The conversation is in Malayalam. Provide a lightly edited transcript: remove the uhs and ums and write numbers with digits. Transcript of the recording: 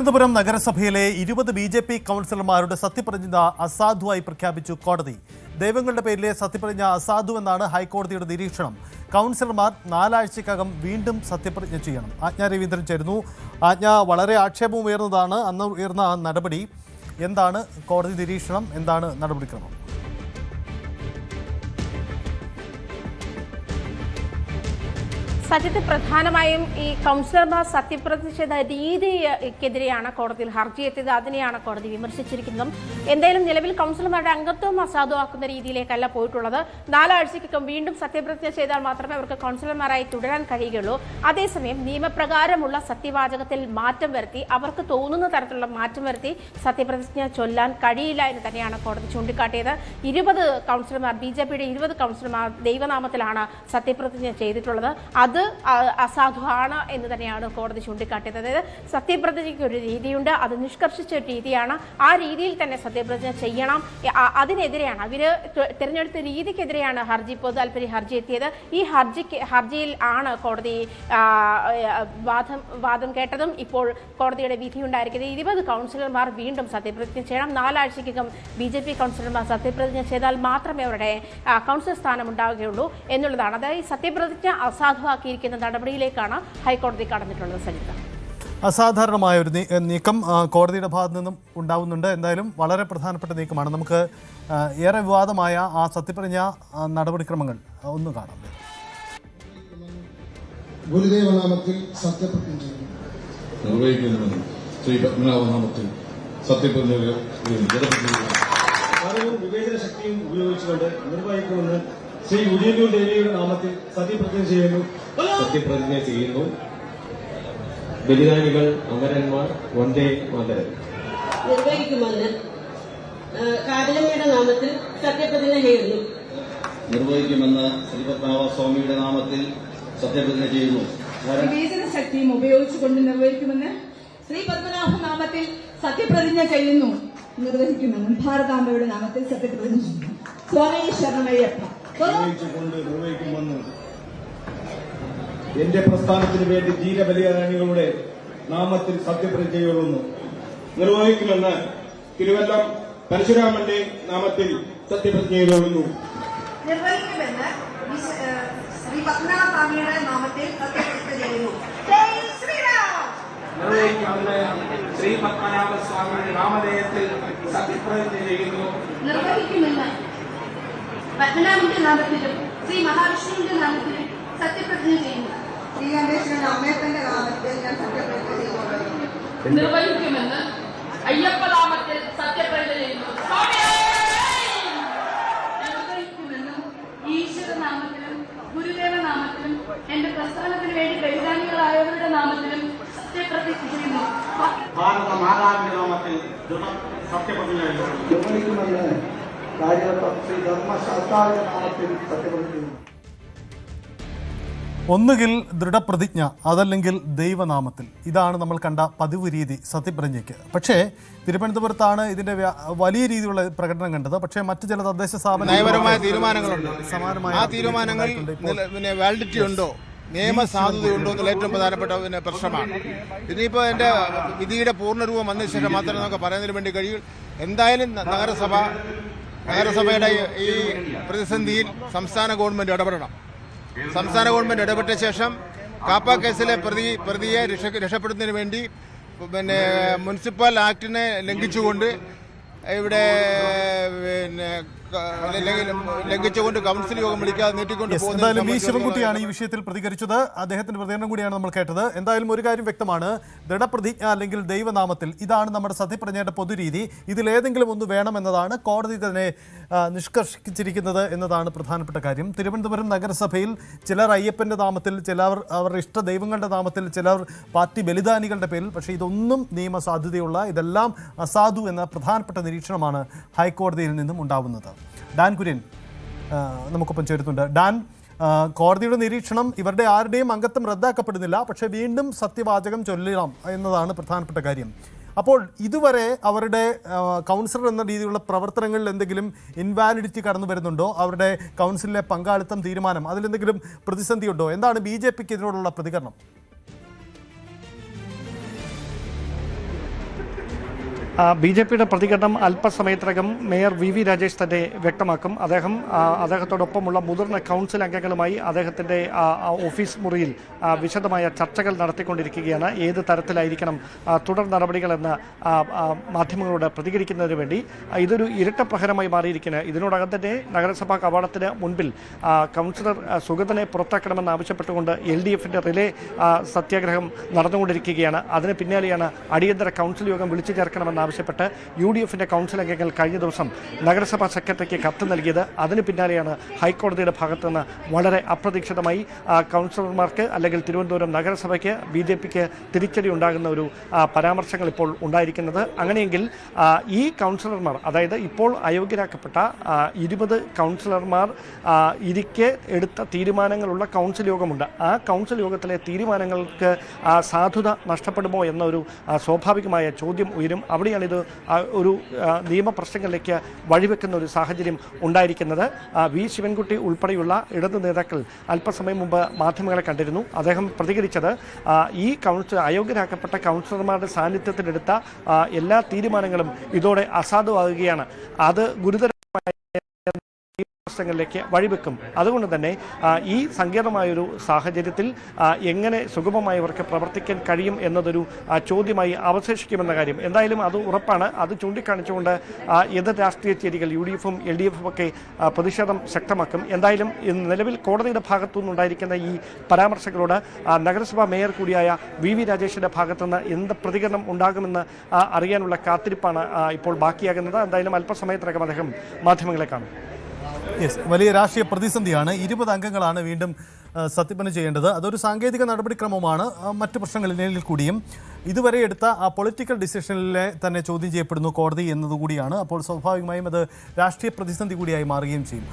തിരുവനന്തപുരം നഗരസഭയിലെ 20 BJP കൗൺസിലർമാരുടെ സത്യപ്രതിജ്ഞ അസാധുവായി പ്രഖ്യാപിച്ചു കോടതി. ദൈവങ്ങളുടെ പേരിലെ സത്യപ്രതിജ്ഞ അസാധുവെന്നാണ് ഹൈക്കോടതിയുടെ നിരീക്ഷണം. കൗൺസിലർമാർ 4 ആഴ്ചയ്ക്കകം വീണ്ടും സത്യപ്രതിജ്ഞ ചെയ്യണം. ആജ്ഞ രവീന്ദ്രൻ ചേരുന്നു. ആജ്ഞ, വളരെ ആക്ഷേപം ഉയർന്നതാണ് അന്ന് ഉയർന്ന നടപടി. എന്താണ് കോടതി നിരീക്ഷണം? എന്താണ് നടപടിക്രമം? സത്യത്തിൽ പ്രധാനമായും ഈ കൗൺസിലർമാർ സത്യപ്രതിജ്ഞ ചെയ്ത രീതിക്കെതിരെയാണ് കോടതിയിൽ ഹർജി എത്തിയത്. അതിനെയാണ് കോടതി വിമർശിച്ചിരിക്കുന്നതും. എന്തായാലും നിലവിൽ കൗൺസിലർമാരുടെ അംഗത്വം അസാധുവാക്കുന്ന രീതിയിലേക്കല്ല പോയിട്ടുള്ളത്. 4 ആഴ്ചയ്ക്കകം വീണ്ടും സത്യപ്രതിജ്ഞ ചെയ്താൽ മാത്രമേ അവർക്ക് കൗൺസിലർമാരായി തുടരാൻ കഴിയുകയുള്ളൂ. അതേസമയം നിയമപ്രകാരമുള്ള സത്യവാചകത്തിൽ മാറ്റം വരുത്തി, അവർക്ക് തോന്നുന്ന തരത്തിലുള്ള മാറ്റം വരുത്തി സത്യപ്രതിജ്ഞ ചൊല്ലാൻ കഴിയില്ല എന്ന് തന്നെയാണ് കോടതി ചൂണ്ടിക്കാട്ടിയത്. 20 കൗൺസിലർമാർ, BJPയുടെ 20 കൗൺസിലർമാർ ദൈവനാമത്തിലാണ് സത്യപ്രതിജ്ഞ ചെയ്തിട്ടുള്ളത്. അത് അസാധുവാണ് എന്ന് തന്നെയാണ് കോടതി ചൂണ്ടിക്കാട്ടിയത്. അതായത് സത്യപ്രതിജ്ഞയ്ക്ക് ഒരു രീതിയുണ്ട്, അത് നിഷ്കർഷിച്ച ഒരു രീതിയാണ്. ആ രീതിയിൽ തന്നെ സത്യപ്രതിജ്ഞ ചെയ്യണം. അതിനെതിരെയാണ്, അവര് തിരഞ്ഞെടുത്ത രീതിക്കെതിരെയാണ് പൊതു താൽപര്യ ഹർജി എത്തിയത്. ഈ ഹർജിയിൽ ആണ് കോടതി വാദം കേട്ടതും ഇപ്പോൾ കോടതിയുടെ വിധി ഉണ്ടായിരിക്കുന്നത്. 20 കൗൺസിലർമാർ വീണ്ടും സത്യപ്രതിജ്ഞ ചെയ്യണം. 4 ആഴ്ചയ്ക്കകം BJP കൗൺസിലർമാർ സത്യപ്രതിജ്ഞ ചെയ്താൽ മാത്രമേ അവരുടെ കൗൺസിൽ സ്ഥാനം ഉണ്ടാവുകയുള്ളൂ എന്നുള്ളതാണ്. അതായത് സത്യപ്രതിജ്ഞ അസാധുവാക്കിയിരിക്കുന്ന നടപടിയിലേക്കാണ് ഹൈക്കോടതി കടന്നിട്ടുള്ളത്. സജിത, അസാധാരണമായ ഒരു നീക്കം കോടതിയുടെ ഭാഗത്തു നിന്നും ഉണ്ടാവുന്നുണ്ട്. എന്തായാലും വളരെ പ്രധാനപ്പെട്ട നീക്കമാണ്. നമുക്ക് ഏറെ വിവാദമായ ആ സത്യപ്രതിജ്ഞ നടപടിക്രമങ്ങൾ ഒന്ന് കാണാം. ഗുരുദേവനാമത്തിൽ സത്യപ്രതിജ്ഞ നിർവഹിക്കുന്നുവെന്നും ശ്രീ പത്മനാഭനാമത്തിൽ സത്യപ്രതിജ്ഞ അറിവും വിവേചന ശക്തിയും ഉപയോഗിച്ചുകൊണ്ട് നിർവഹിക്കുമെന്ന് ശ്രീ ഗുരുദേവ ദേവിയുടെ നാമത്തിൽ സത്യപ്രതിജ്ഞ ചെയ്യുന്നു. ബലിദാനികൾ അമരന്മാർ വന്ദേ മാതരം നിർവഹിക്കുമെന്ന് കാവിലമ്മയുടെ നാമത്തിൽ സത്യപ്രതിജ്ഞ ചെയ്യുന്നു. നിർവഹിക്കുമെന്ന് ശ്രീ പത്മനാഭസ്വാമിയുടെ നാമത്തിൽ സത്യപ്രതിജ്ഞ ചെയ്യുന്നു. വിവേചന ശക്തിയും ഉപയോഗിച്ചുകൊണ്ട് നിർവഹിക്കുമെന്ന് ശ്രീ പത്മനാഭ നാമത്തിൽ സത്യപ്രതിജ്ഞ ചെയ്യുന്നു. നിർവഹിക്കുമെന്നും ഭാരതാംബയുടെ നാമത്തിൽ സത്യപ്രതിജ്ഞ ചെയ്യുന്നു. സ്വാമി ശരണമയ്യപ്പ. നിർവഹിക്കുമെന്ന് എന്റെ പ്രസ്ഥാനത്തിന് വേണ്ടി ധീരബലിദാനികളുടെ നാമത്തിൽ സത്യപ്രതിജ്ഞ ചെയ്യുന്നു. നിർവഹിക്കുമെന്ന് തിരുവല്ലം പരശുരാമന്റെ നാമത്തിൽ സത്യപ്രതിജ്ഞ ചെയ്യുന്നു. നിർവഹിക്കുമെന്ന് ശ്രീ പത്മനാഭസ്വാമിയുടെ നാമത്തിൽ സത്യപ്രതിജ്ഞ ചെയ്യുന്നു. നിർവഹിക്കുമെന്ന് ശ്രീ പത്മനാഭസ്വാമിയുടെ നാമധേയത്തിൽ സത്യപ്രതിജ്ഞ ചെയ്യുന്നു. നിർവഹിക്കുമെന്ന് പത്മനാഭന്റെ നാമത്തിലും ശ്രീ മഹാവിഷ്ണുവിന്റെ നാമത്തിലും സത്യപ്രതിജ്ഞ ചെയ്യുന്നു. ശ്രീകണ്ഠേശ്വരൻ അമ്മേപ്പന്റെ നാമത്തിൽ ഞാൻ സത്യപ്രതിജ്ഞ ചെയ്യുന്നു. നിർവഹിക്കുമെന്ന് അയ്യപ്പ നാമത്തിൽ സത്യപ്രതിജ്ഞ ചെയ്യുന്നു. നിർവഹിക്കുമെന്നും ഈശ്വര നാമത്തിലും ഗുരുദേവ നാമത്തിലും എന്റെ പ്രസ്ഥാനത്തിന് വേണ്ടി ബലിദാനികളായവരുടെ നാമത്തിലും സത്യപ്രതിജ്ഞ ചെയ്യുന്നു. ഭാരത മാതാവിന്റെ നാമത്തിൽ സത്യപ്രതിജ്ഞ നിർവഹിക്കുമെന്ന് കാര്യവട്ടം ശ്രീ ധർമ്മശാസ്ത്രാവിന്റെ നാമത്തിൽ സത്യപ്രതിജ്ഞ ചെയ്യുന്നു. ഒന്നുകിൽ ദൃഢപ്രതിജ്ഞ, അതല്ലെങ്കിൽ ദൈവനാമത്തിൽ. ഇതാണ് നമ്മൾ കണ്ട പതിവ് രീതി സത്യപ്രതിജ്ഞയ്ക്ക്. പക്ഷേ തിരുവനന്തപുരത്താണ് ഇതിന്റെ വലിയ രീതിയിലുള്ള പ്രകടനം കണ്ടത്. പക്ഷേ മറ്റു ചില തദ്ദേശ നയപരമായ തീരുമാനങ്ങളുണ്ട്. ആ തീരുമാനങ്ങൾ വാലിഡിറ്റി ഉണ്ടോ, നിയമസാധുതയുണ്ടോ എന്നുള്ള ഏറ്റവും പ്രധാനപ്പെട്ട പ്രശ്നമാണ്. ഇനിയിപ്പോൾ എൻ്റെ വിധിയുടെ പൂർണ്ണരൂപം വന്നതിന് ശേഷം മാത്രമേ നമുക്ക് പറയുന്നതിന് വേണ്ടി കഴിയും. എന്തായാലും നഗരസഭയുടെ ഈ പ്രതിസന്ധിയിൽ സംസ്ഥാന ഗവൺമെൻറ് ഇടപെടണം. സംസ്ഥാന ഗവൺമെൻറ് ഇടപെട്ട ശേഷം കാപ്പ കേസിലെ പ്രതിയെ രക്ഷപ്പെടുന്നതിന് വേണ്ടി മുനിസിപ്പൽ ആക്ടിനെ ലംഘിച്ചുകൊണ്ട് ലംഘിച്ചുകൊണ്ട് കൗൺസിൽ യോഗം വിളിക്കാതെ നീട്ടിക്കൊണ്ട് എന്തായാലും വി ശിവൻകുട്ടിയാണ് ഈ വിഷയത്തിൽ പ്രതികരിച്ചത്. അദ്ദേഹത്തിന്റെ പ്രതികരണം കൂടിയാണ് നമ്മൾ കേട്ടത്. എന്തായാലും ഒരു കാര്യം വ്യക്തമാണ്, ദൃഢപ്രതിജ്ഞ അല്ലെങ്കിൽ ദൈവനാമത്തിൽ, ഇതാണ് നമ്മുടെ സത്യപ്രതിജ്ഞയുടെ പൊതുരീതി. ഇതിലേതെങ്കിലും ഒന്ന് വേണമെന്നതാണ് കോടതി തന്നെ നിഷ്കർഷിച്ചിരിക്കുന്നത് എന്നതാണ് പ്രധാനപ്പെട്ട കാര്യം. തിരുവനന്തപുരം നഗരസഭയിൽ ചിലർ അയ്യപ്പന്റെ നാമത്തിൽ, ചിലർ അവരുടെ ഇഷ്ട ദൈവങ്ങളുടെ നാമത്തിൽ, ചിലർ പാർട്ടി ബലിദാനികളുടെ പേരിൽ. പക്ഷേ ഇതൊന്നും നിയമസാധുതയുള്ള, ഇതെല്ലാം അസാധു എന്ന പ്രധാനപ്പെട്ട നിരീക്ഷണമാണ് ഹൈക്കോടതിയിൽ നിന്നും ഉണ്ടാവുന്നത്. ഡാൻ കുര്യൻ നമുക്കൊപ്പം ചേരുന്നുണ്ട്. ഡാൻ, കോടതിയുടെ നിരീക്ഷണം ഇവരുടെ ആരുടെയും അംഗത്വം റദ്ദാക്കപ്പെടുന്നില്ല, പക്ഷേ വീണ്ടും സത്യവാചകം ചൊല്ലണം എന്നതാണ് പ്രധാനപ്പെട്ട കാര്യം. അപ്പോൾ ഇതുവരെ അവരുടെ കൗൺസിലർ എന്ന രീതിയിലുള്ള പ്രവർത്തനങ്ങളിൽ എന്തെങ്കിലും ഇൻവാലിഡിറ്റി കടന്നു വരുന്നുണ്ടോ? അവരുടെ കൗൺസിലിലെ പങ്കാളിത്തം, തീരുമാനം, അതിലെന്തെങ്കിലും പ്രതിസന്ധിയുണ്ടോ? എന്താണ് BJPക്ക് ഇതിനോടുള്ള പ്രതികരണം? BJPയുടെ പ്രതികരണം അല്പസമയത്തിനകം മേയർ VV രാജേഷ് തന്നെ വ്യക്തമാക്കും. അദ്ദേഹത്തോടൊപ്പമുള്ള മുതിർന്ന കൗൺസിൽ അംഗങ്ങളുമായി അദ്ദേഹത്തിൻ്റെ ഓഫീസ് മുറിയിൽ വിശദമായ ചർച്ചകൾ നടത്തിക്കൊണ്ടിരിക്കുകയാണ്. ഏത് തരത്തിലായിരിക്കണം തുടർ നടപടികളെന്ന് മാധ്യമങ്ങളോട് പ്രതികരിക്കുന്നതിന് വേണ്ടി. ഇതൊരു ഇരട്ട പ്രഹരമായി മാറിയിരിക്കുന്നത്. ഇതിനോടകം തന്നെ നഗരസഭാ കവാടത്തിന് മുൻപിൽ കൗൺസിലർ സുഗതനെ പുറത്താക്കണമെന്ന് ആവശ്യപ്പെട്ടുകൊണ്ട് LDFന്റെ റിലേ സത്യാഗ്രഹം നടന്നുകൊണ്ടിരിക്കുകയാണ്. അതിന് പിന്നാലെയാണ് അടിയന്തര കൗൺസിൽ യോഗം വിളിച്ചു ചേർക്കണമെന്ന് ആവശ്യപ്പെട്ട് UDFന്റെ കൗൺസിൽ അംഗങ്ങൾ കഴിഞ്ഞ ദിവസം നഗരസഭാ സെക്രട്ടറിക്ക് കത്ത് നൽകിയത്. അതിന് പിന്നാലെയാണ് ഹൈക്കോടതിയുടെ ഭാഗത്തു നിന്ന് വളരെ അപ്രതീക്ഷിതമായി കൗൺസിലർമാർക്ക് അല്ലെങ്കിൽ തിരുവനന്തപുരം നഗരസഭയ്ക്ക് BJPക്ക് തിരിച്ചടി ഉണ്ടാകുന്ന ഒരു പരാമർശങ്ങൾ ഇപ്പോൾ ഉണ്ടായിരിക്കുന്നത്. അങ്ങനെയെങ്കിൽ ഈ കൗൺസിലർമാർ, അതായത് ഇപ്പോൾ അയോഗ്യരാക്കപ്പെട്ട 20 കൗൺസിലർമാർ ഇരിക്കെ എടുത്ത തീരുമാനങ്ങളുള്ള കൗൺസിൽ യോഗമുണ്ട്. ആ കൗൺസിൽ യോഗത്തിലെ തീരുമാനങ്ങൾക്ക് സാധുത നഷ്ടപ്പെടുമോ എന്നൊരു സ്വാഭാവികമായ ചോദ്യം ഉയരും. അവിടെയാണ് ഇത് ഒരു നിയമപ്രശ്നങ്ങളിലേക്ക് വഴിവെക്കുന്ന ഒരു സാഹചര്യം ഉണ്ടായിരിക്കുന്നത്. V ശിവൻകുട്ടി ഉൾപ്പെടെയുള്ള ഇടതു നേതാക്കൾ അല്പസമയം മുമ്പ് മാധ്യമങ്ങളെ കണ്ടിരുന്നു. അദ്ദേഹം പ്രതികരിച്ചത് ഈ അയോഗ്യരാക്കപ്പെട്ട കൗൺസിലർമാരുടെ സാന്നിധ്യത്തിലെടുത്ത എല്ലാ തീരുമാനങ്ങളും ഇതോടെ അസാധുവാകുകയാണ്. അത് ഗുരുതരമായ പ്രശ്നങ്ങളിലേക്ക് വഴിവെക്കും. അതുകൊണ്ട് തന്നെ ഈ സങ്കീർണമായൊരു സാഹചര്യത്തിൽ എങ്ങനെ സുഗമമായവർക്ക് പ്രവർത്തിക്കാൻ കഴിയും എന്നതൊരു ചോദ്യമായി അവശേഷിക്കുമെന്ന കാര്യം എന്തായാലും അത് ഉറപ്പാണ്. അത് ചൂണ്ടിക്കാണിച്ചുകൊണ്ട് എതിർ രാഷ്ട്രീയ ചേരികൾ UDFും LDFും ഒക്കെ പ്രതിഷേധം ശക്തമാക്കും. എന്തായാലും നിലവിൽ കോടതിയുടെ ഭാഗത്തുനിന്നുണ്ടായിരിക്കുന്ന ഈ പരാമർശങ്ങളോട് നഗരസഭാ മേയർ കൂടിയായ VV രാജേഷിന്റെ ഭാഗത്തുനിന്ന് എന്ത് പ്രതികരണം ഉണ്ടാകുമെന്ന് അറിയാനുള്ള കാത്തിരിപ്പാണ് ഇപ്പോൾ ബാക്കിയാകുന്നത്. എന്തായാലും അല്പസമയത്തിനകം അദ്ദേഹം മാധ്യമങ്ങളെ കാണും. വലിയ രാഷ്ട്രീയ പ്രതിസന്ധിയാണ്. 20 അംഗങ്ങളാണ് വീണ്ടും സത്യപ്രതിജ്ഞ ചെയ്യേണ്ടത്. അതൊരു സാങ്കേതിക നടപടിക്രമമാണ്. മറ്റ് പ്രശ്നങ്ങളിൽ കൂടിയും ഇതുവരെ എടുത്ത ആ പൊളിറ്റിക്കൽ ഡിസിഷനിലെ തന്നെ ചോദ്യം ചെയ്യപ്പെടുന്നു കോടതി എന്നതുകൂടിയാണ്. അപ്പോൾ സ്വാഭാവികമായും അത് രാഷ്ട്രീയ പ്രതിസന്ധി കൂടിയായി മാറുകയും ചെയ്യും.